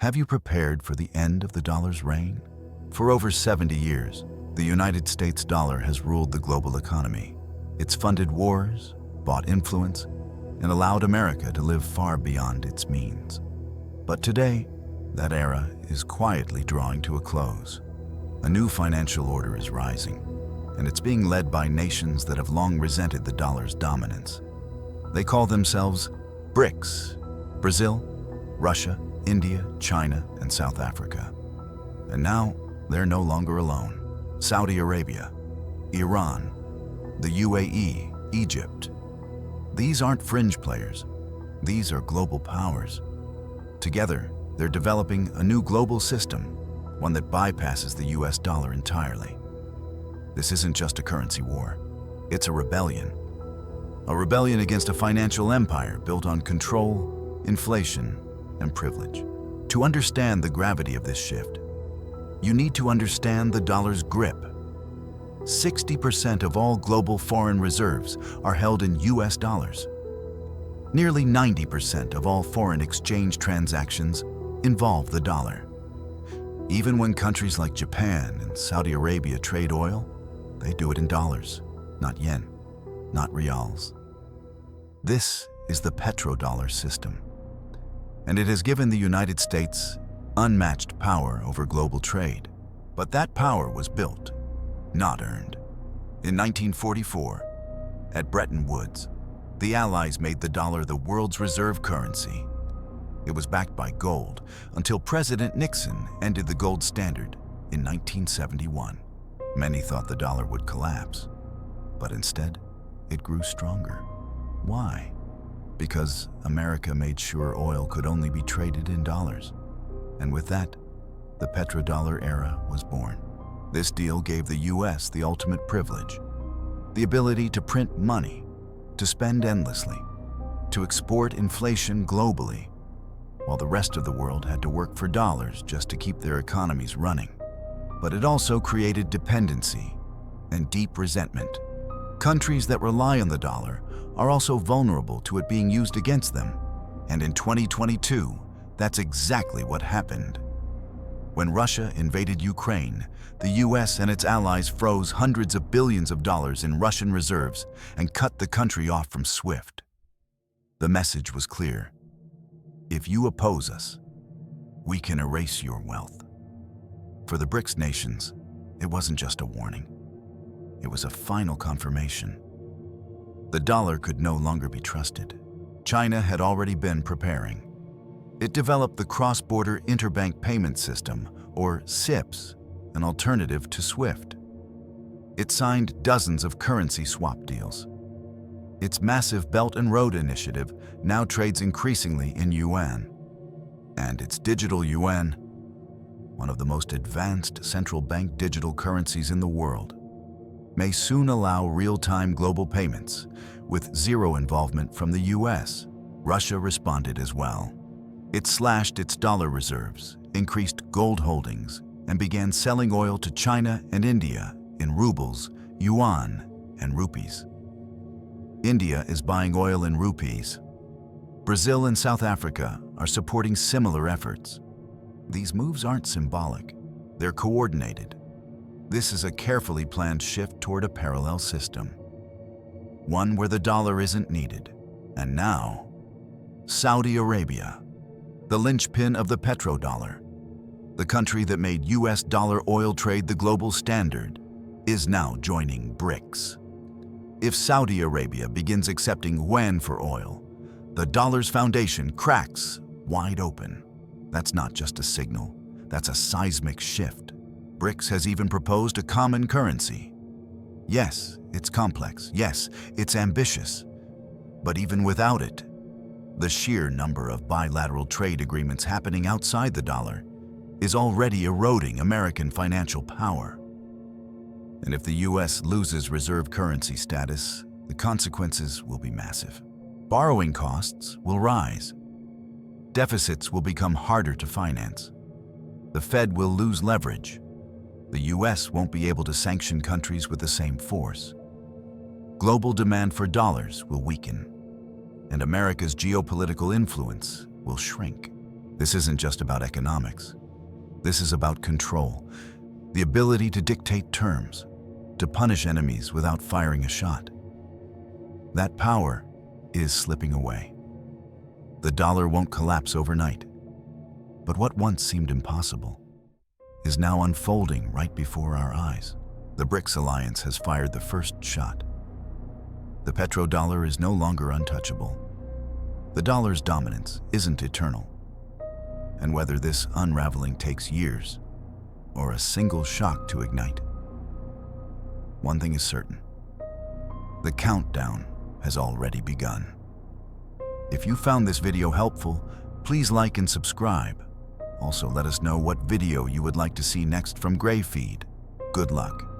Have you prepared for the end of the dollar's reign? For over 70 years, the United States dollar has ruled the global economy. It's funded wars, bought influence, and allowed America to live far beyond its means. But today, that era is quietly drawing to a close. A new financial order is rising, and it's being led by nations that have long resented the dollar's dominance. They call themselves BRICS: Brazil, Russia, India, China, and South Africa. And now, they're no longer alone. Saudi Arabia, Iran, the UAE, Egypt. These aren't fringe players. These are global powers. Together, they're developing a new global system, one that bypasses the US dollar entirely. This isn't just a currency war. It's a rebellion. A rebellion against a financial empire built on control, inflation, and privilege. To understand the gravity of this shift, you need to understand the dollar's grip. 60% of all global foreign reserves are held in US dollars. Nearly 90% of all foreign exchange transactions involve the dollar. Even when countries like Japan and Saudi Arabia trade oil, they do it in dollars, not yen, not reals. This is the petrodollar system, and it has given the United States unmatched power over global trade. But that power was built, not earned. In 1944, at Bretton Woods, the Allies made the dollar the world's reserve currency. It was backed by gold until President Nixon ended the gold standard in 1971. Many thought the dollar would collapse, but instead, it grew stronger. Why? Because America made sure oil could only be traded in dollars. And with that, the petrodollar era was born. This deal gave the US the ultimate privilege, the ability to print money, to spend endlessly, to export inflation globally, while the rest of the world had to work for dollars just to keep their economies running. But it also created dependency and deep resentment. Countries that rely on the dollar are also vulnerable to it being used against them. And in 2022, that's exactly what happened. When Russia invaded Ukraine, the US and its allies froze hundreds of billions of dollars in Russian reserves and cut the country off from SWIFT. The message was clear. If you oppose us, we can erase your wealth. For the BRICS nations, it wasn't just a warning. It was a final confirmation. The dollar could no longer be trusted. China had already been preparing. It developed the Cross-Border Interbank Payment System, or CIPS, an alternative to SWIFT. It signed dozens of currency swap deals. Its massive Belt and Road Initiative now trades increasingly in yuan. And its digital yuan, one of the most advanced central bank digital currencies in the world, may soon allow real-time global payments with zero involvement from the US. Russia responded as well. It slashed its dollar reserves, increased gold holdings, and began selling oil to China and India in rubles, yuan, and rupees. India is buying oil in rupees. Brazil and South Africa are supporting similar efforts. These moves aren't symbolic, they're coordinated. This is a carefully planned shift toward a parallel system, one where the dollar isn't needed. And now, Saudi Arabia, the linchpin of the petrodollar, the country that made US dollar oil trade the global standard, is now joining BRICS. If Saudi Arabia begins accepting yuan for oil, the dollar's foundation cracks wide open. That's not just a signal, that's a seismic shift. BRICS has even proposed a common currency. Yes, it's complex. Yes, it's ambitious. But even without it, the sheer number of bilateral trade agreements happening outside the dollar is already eroding American financial power. And if the US loses reserve currency status, the consequences will be massive. Borrowing costs will rise. Deficits will become harder to finance. The Fed will lose leverage. The US won't be able to sanction countries with the same force. Global demand for dollars will weaken, and America's geopolitical influence will shrink. This isn't just about economics. This is about control, the ability to dictate terms, to punish enemies without firing a shot. That power is slipping away. The dollar won't collapse overnight, but what once seemed impossible is now unfolding right before our eyes. The BRICS alliance has fired the first shot. The petrodollar is no longer untouchable. The dollar's dominance isn't eternal. And whether this unraveling takes years or a single shock to ignite, one thing is certain: the countdown has already begun. If you found this video helpful, please like and subscribe. Also, let us know what video you would like to see next from Gray Feed. Good luck.